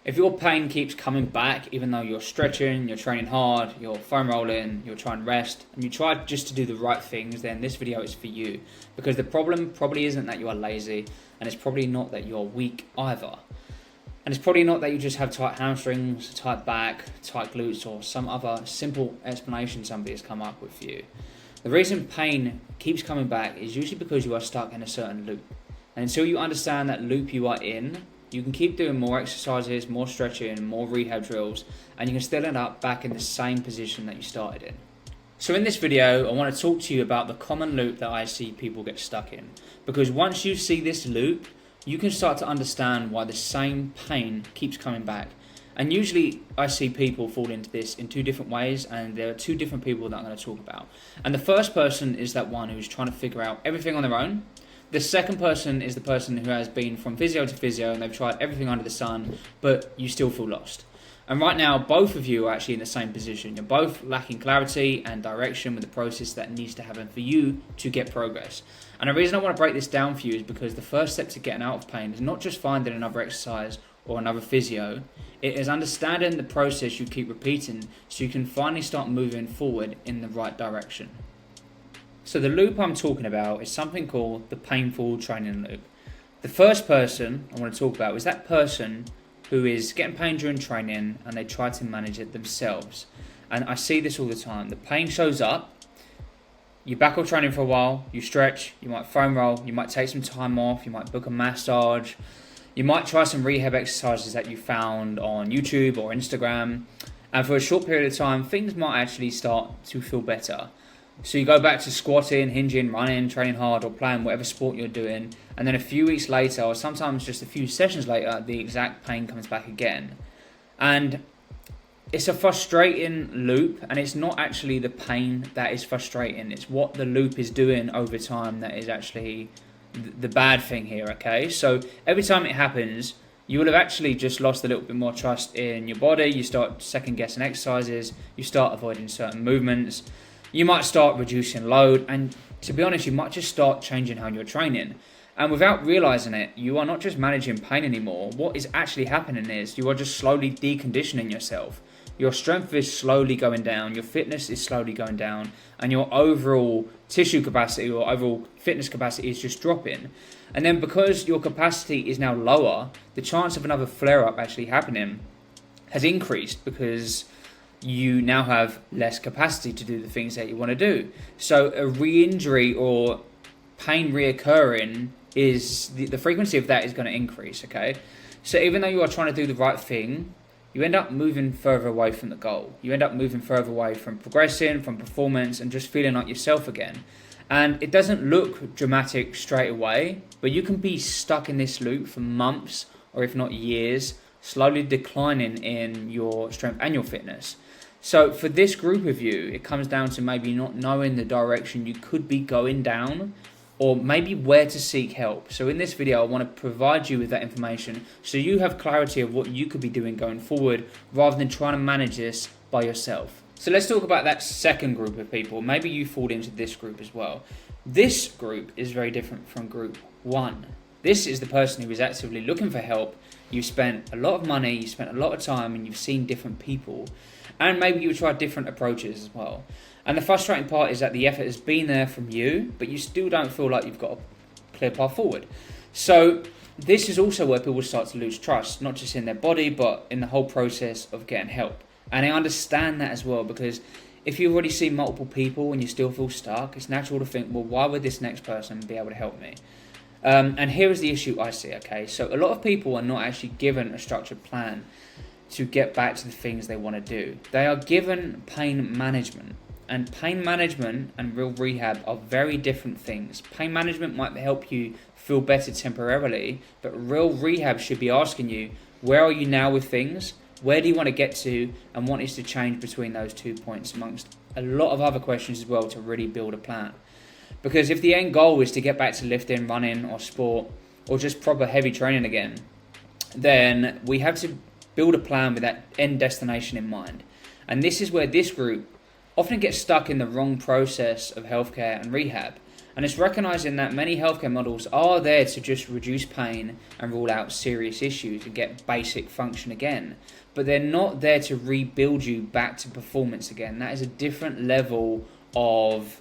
If your pain keeps coming back, even though you're stretching, you're training hard, you're foam rolling, you're trying to rest, and you try just to do the right things, then this video is for you. Because the problem probably isn't that you are lazy, and it's probably not that you're weak either. And it's probably not that you just have tight hamstrings, tight back, tight glutes, or some other simple explanation somebody has come up with for you. The reason pain keeps coming back is usually because you are stuck in a certain loop. And until you understand that loop you are in, you can keep doing more exercises, more stretching, more rehab drills, and you can still end up back in the same position that you started in. So in this video, I want to talk to you about the common loop that I see people get stuck in. Because once you see this loop, you can start to understand why the same pain keeps coming back. And usually I see people fall into this in two different ways, and there are two different people that I'm going to talk about. And the first person is that one who's trying to figure out everything on their own. The second person is the person who has been from physio to physio and they've tried everything under the sun, but you still feel lost. And right now, both of you are actually in the same position. You're both lacking clarity and direction with the process that needs to happen for you to get progress. And the reason I want to break this down for you is because the first step to getting out of pain is not just finding another exercise or another physio. It is understanding the process you keep repeating so you can finally start moving forward in the right direction. So the loop I'm talking about is something called the painful training loop. The first person I want to talk about is that person who is getting pain during training and they try to manage it themselves. And I see this all the time. The pain shows up, you back off training for a while, you stretch, you might foam roll, you might take some time off, you might book a massage, you might try some rehab exercises that you found on YouTube or Instagram. And for a short period of time, things might actually start to feel better. So you go back to squatting, hinging, running, training hard, or playing whatever sport you're doing, and then a few weeks later, or sometimes just a few sessions later, the exact pain comes back again. And it's a frustrating loop, and it's not actually the pain that is frustrating, it's what the loop is doing over time that is actually the bad thing here, okay? So every time it happens, you will have actually just lost a little bit more trust in your body, you start second guessing exercises, you start avoiding certain movements, you might start reducing load, and to be honest, you might just start changing how you're training. And without realizing it, you are not just managing pain anymore. What is actually happening is you are just slowly deconditioning yourself. Your strength is slowly going down, your fitness is slowly going down, and your overall tissue capacity or overall fitness capacity is just dropping. And then because your capacity is now lower, the chance of another flare-up actually happening has increased because you now have less capacity to do the things that you want to do. So a re-injury or pain reoccurring is the frequency of that is going to increase, okay? So even though you are trying to do the right thing, you end up moving further away from the goal. You end up moving further away from progressing, from performance, and just feeling like yourself again. And it doesn't look dramatic straight away, but you can be stuck in this loop for months, or if not years, slowly declining in your strength and your fitness. So for this group of you, it comes down to maybe not knowing the direction you could be going down, or maybe where to seek help. So in this video, I want to provide you with that information so you have clarity of what you could be doing going forward rather than trying to manage this by yourself. So let's talk about that second group of people. Maybe you fall into this group as well. This group is very different from group one. This is the person who is actively looking for help. You've spent a lot of money, you've spent a lot of time, and you've seen different people. And maybe you've tried different approaches as well. And the frustrating part is that the effort has been there from you, but you still don't feel like you've got a clear path forward. So this is also where people start to lose trust, not just in their body, but in the whole process of getting help. And I understand that as well, because if you've already seen multiple people and you still feel stuck, it's natural to think, well, why would this next person be able to help me? And here is the issue I see, okay? So a lot of people are not actually given a structured plan to get back to the things they want to do. They are given pain management. And pain management and real rehab are very different things. Pain management might help you feel better temporarily, but real rehab should be asking you, where are you now with things? Where do you want to get to? And what needs to change between those 2 points, amongst a lot of other questions as well, to really build a plan. Because if the end goal is to get back to lifting, running, or sport, or just proper heavy training again, then we have to build a plan with that end destination in mind. And this is where this group often gets stuck in the wrong process of healthcare and rehab. And it's recognizing that many healthcare models are there to just reduce pain and rule out serious issues and get basic function again. But they're not there to rebuild you back to performance again. That is a different level of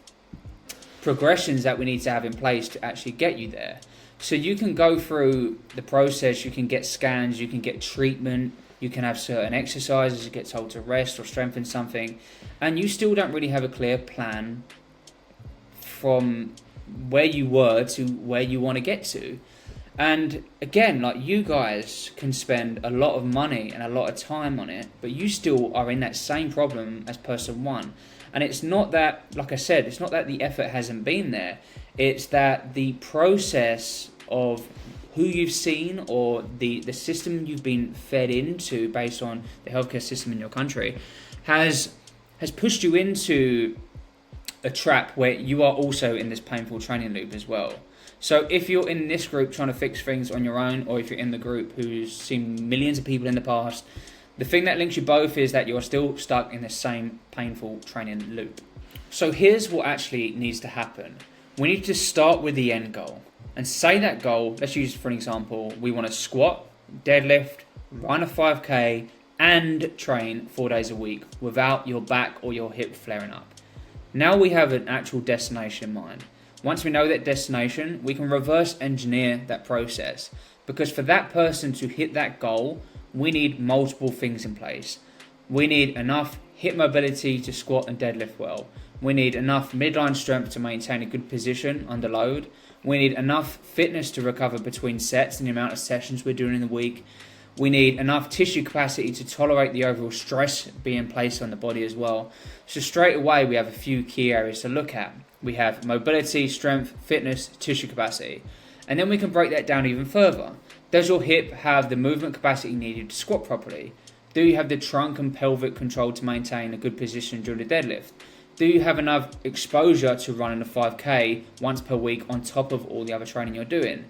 progressions that we need to have in place to actually get you there. So you can go through the process, you can get scans, you can get treatment, you can have certain exercises, you get told to rest or strengthen something, and you still don't really have a clear plan from where you were to where you want to get to. And again, like, you guys can spend a lot of money and a lot of time on it, but you still are in that same problem as person one. And it's not that, like I said, it's not that the effort hasn't been there. It's that the process of who you've seen or the system you've been fed into based on the healthcare system in your country has pushed you into a trap where you are also in this painful training loop as well. So if you're in this group trying to fix things on your own, or if you're in the group who's seen millions of people in the past, the thing that links you both is that you're still stuck in the same painful training loop. So here's what actually needs to happen. We need to start with the end goal. And say that goal, let's use for an example, we want to squat, deadlift, run a 5K, and train 4 days a week without your back or your hip flaring up. Now we have an actual destination in mind. Once we know that destination, we can reverse engineer that process. Because for that person to hit that goal, we need multiple things in place. We need enough hip mobility to squat and deadlift well. We need enough midline strength to maintain a good position under load. We need enough fitness to recover between sets and the amount of sessions we're doing in the week. We need enough tissue capacity to tolerate the overall stress being placed on the body as well. So straight away, we have a few key areas to look at. We have mobility, strength, fitness, tissue capacity. And then we can break that down even further. Does your hip have the movement capacity needed to squat properly? Do you have the trunk and pelvic control to maintain a good position during the deadlift? Do you have enough exposure to running a 5K once per week on top of all the other training you're doing?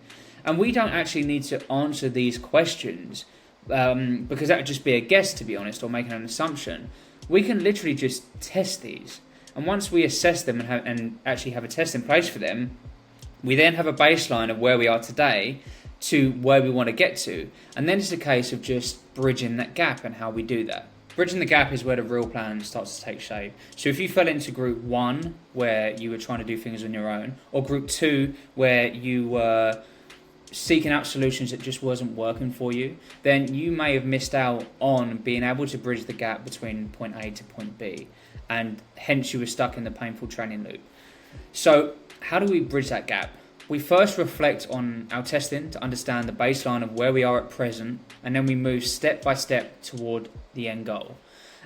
And we don't actually need to answer these questions because that would just be a guess, to be honest, or making an assumption. We can literally just test these. And once we assess them and actually have a test in place for them, we then have a baseline of where we are today to where we want to get to. And then it's a case of just bridging that gap and how we do that. Bridging the gap is where the real plan starts to take shape. So if you fell into group 1, where you were trying to do things on your own, or group 2, where you were seeking out solutions that just wasn't working for you, then you may have missed out on being able to bridge the gap between point A to point B, and hence you were stuck in the painful training loop. So how do we bridge that gap? We first reflect on our testing to understand the baseline of where we are at present, and then we move step by step toward the end goal.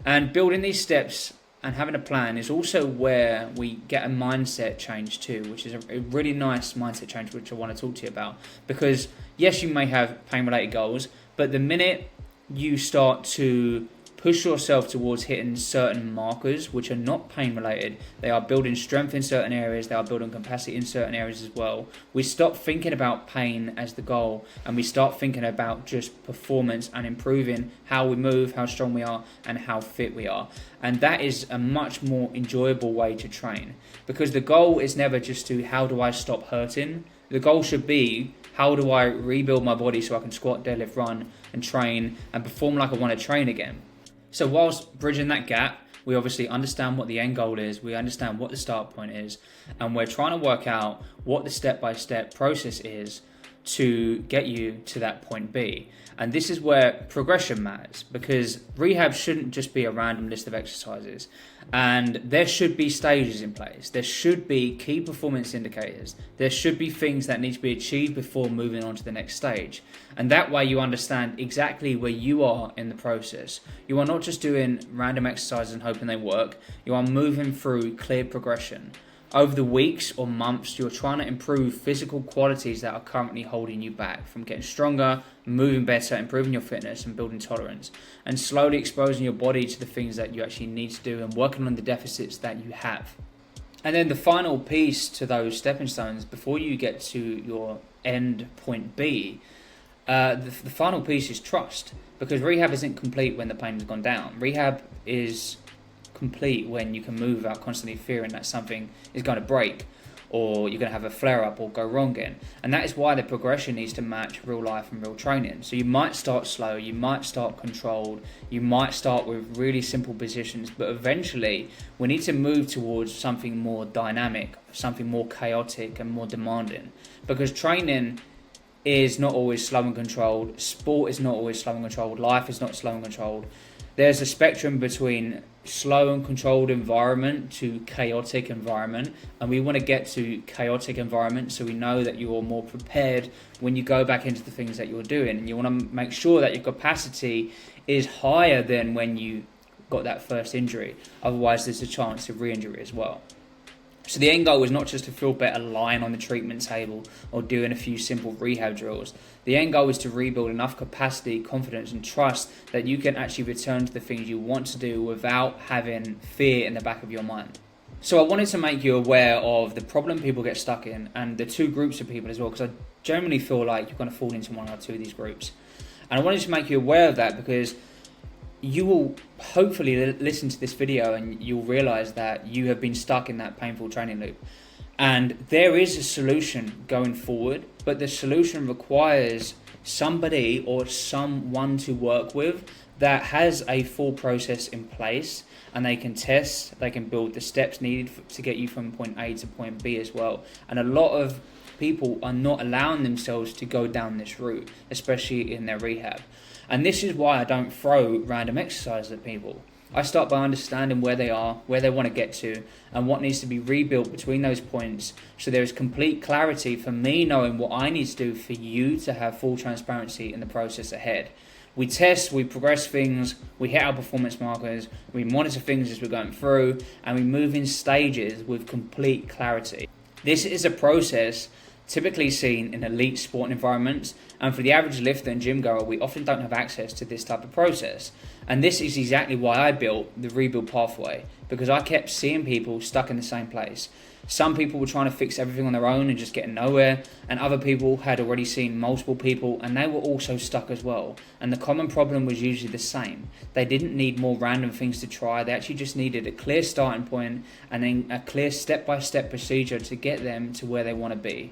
And building these steps and having a plan is also where we get a mindset change too, which is a really nice mindset change, which I want to talk to you about. Because yes, you may have pain-related goals, but the minute you start to push yourself towards hitting certain markers which are not pain related, they are building strength in certain areas, they are building capacity in certain areas as well. We stop thinking about pain as the goal, and we start thinking about just performance and improving how we move, how strong we are, and how fit we are. And that is a much more enjoyable way to train, because the goal is never just to how do I stop hurting. The goal should be how do I rebuild my body so I can squat, deadlift, run, and train and perform like I want to train again. So whilst bridging that gap, we obviously understand what the end goal is, we understand what the start point is, and we're trying to work out what the step-by-step process is to get you to that point B. And this is where progression matters, because rehab shouldn't just be a random list of exercises, and there should be stages in place. There should be key performance indicators. There should be things that need to be achieved before moving on to the next stage. And that way you understand exactly where you are in the process. You are not just doing random exercises and hoping they work. You are moving through clear progression. Over the weeks or months, you're trying to improve physical qualities that are currently holding you back from getting stronger, moving better, improving your fitness and building tolerance, and slowly exposing your body to the things that you actually need to do and working on the deficits that you have. And then the final piece to those stepping stones before you get to your end point B, the final piece is trust, because rehab isn't complete when the pain has gone down. Rehab is complete when you can move without constantly fearing that something is going to break, or you're going to have a flare up or go wrong again. And that is why the progression needs to match real life and real training. So you might start slow, you might start controlled, you might start with really simple positions, but eventually we need to move towards something more dynamic, something more chaotic and more demanding, because training is not always slow and controlled, sport is not always slow and controlled, life is not slow and controlled. There's a spectrum between slow and controlled environment to chaotic environment, and we want to get to chaotic environment so we know that you're more prepared when you go back into the things that you're doing, and you want to make sure that your capacity is higher than when you got that first injury. Otherwise there's a chance of re-injury as well. So the end goal is not just to feel better lying on the treatment table or doing a few simple rehab drills. The end goal is to rebuild enough capacity, confidence and trust that you can actually return to the things you want to do without having fear in the back of your mind. So I wanted to make you aware of the problem people get stuck in and the two groups of people as well, because I generally feel like you're going to fall into one or two of these groups. And I wanted to make you aware of that because you will hopefully listen to this video and you'll realize that you have been stuck in that painful training loop. And there is a solution going forward, but the solution requires somebody or someone to work with that has a full process in place, and they can test, they can build the steps needed to get you from point A to point B as well. And a lot of people are not allowing themselves to go down this route, especially in their rehab. And this is why I don't throw random exercises at people. I start by understanding where they are, where they want to get to, and what needs to be rebuilt between those points, so there is complete clarity for me knowing what I need to do for you to have full transparency in the process ahead. We test, we progress things, we hit our performance markers, we monitor things as we're going through, and we move in stages with complete clarity. This is a process typically seen in elite sport environments, and for the average lifter and gym goer, we often don't have access to this type of process. And this is exactly why I built the rebuild pathway, because I kept seeing people stuck in the same place. Some people were trying to fix everything on their own and just getting nowhere, and other people had already seen multiple people and they were also stuck as well. And the common problem was usually the same. They didn't need more random things to try, they actually just needed a clear starting point and then a clear step-by-step procedure to get them to where they want to be.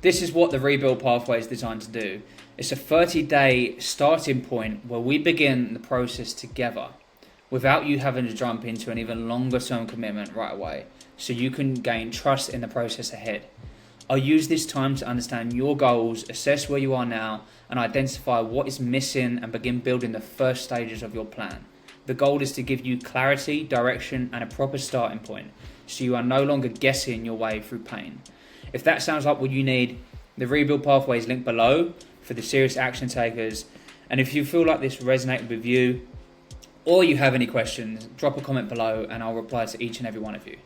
This is what the rebuild pathway is designed to do. It's a 30-day starting point where we begin the process together without you having to jump into an even longer term commitment right away, so you can gain trust in the process ahead. I'll use this time to understand your goals, assess where you are now, and identify what is missing and begin building the first stages of your plan. The goal is to give you clarity, direction, and a proper starting point, so you are no longer guessing your way through pain. If that sounds like what you need, the rebuild pathway is linked below for the serious action takers. And if you feel like this resonated with you, or you have any questions, drop a comment below and I'll reply to each and every one of you.